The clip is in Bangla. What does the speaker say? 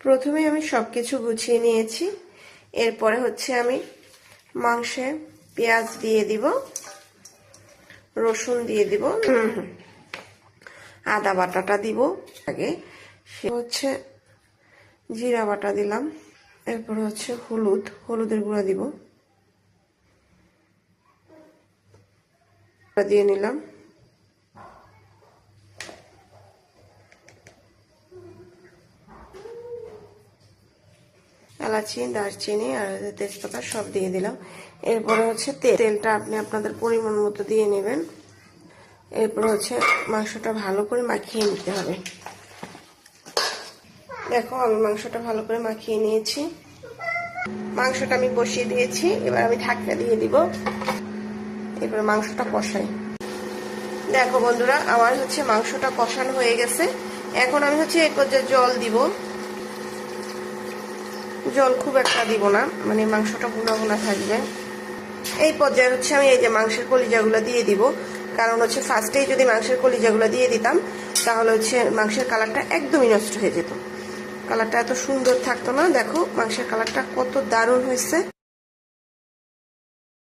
প্রথমে আমি সবকিছু গুছিয়ে নিয়েছি। এরপরে হচ্ছে আমি মাংসে পেঁয়াজ দিয়ে দিব, রসুন দিয়ে দিব, আদা বাটাটা দিব। আগে সে হচ্ছে জিরা বাটা দিলাম, এরপর হচ্ছে হলুদের গুঁড়া দিব, দিয়ে নিলাম। এলাচি, দারচিনি আর তেজপাতা সব দিয়ে দিলাম। এরপরে হচ্ছে তেলটা আপনি আপনাদের পরিমাণ মতো দিয়ে নেবেন। এরপর হচ্ছে মাংসটা ভালো করে মাখিয়ে নিতে হবে। দেখো আমি মাংসটা ভালো করে মাখিয়ে নিয়েছি। মাংসটা আমি বসিয়ে দিয়েছি, এবার আমি ঢাকনা দিয়ে দিব। এবার মাংসটা কষাই। দেখো বন্ধুরা, আমার হচ্ছে মাংসটা কষানো হয়ে গেছে। এখন আমি হচ্ছে এই পর্যায়ে জল দিব। জল খুব একটা দিব না, মানে মাংসটা ভুনা ভুনা থাকবে। এই পর্যায়ে হচ্ছে আমি এই যে মাংসের কলিজাগুলো দিয়ে দিব। কারণ হচ্ছে ফার্স্টেই যদি মাংসের কলিজাগুলো দিয়ে দিতাম তাহলে হচ্ছে মাংসের কালারটা একদমই নষ্ট হয়ে যেত, কালারটা এত সুন্দর থাকতো না। দেখো মাংসের কালারটা কত দারুণ হয়েছে।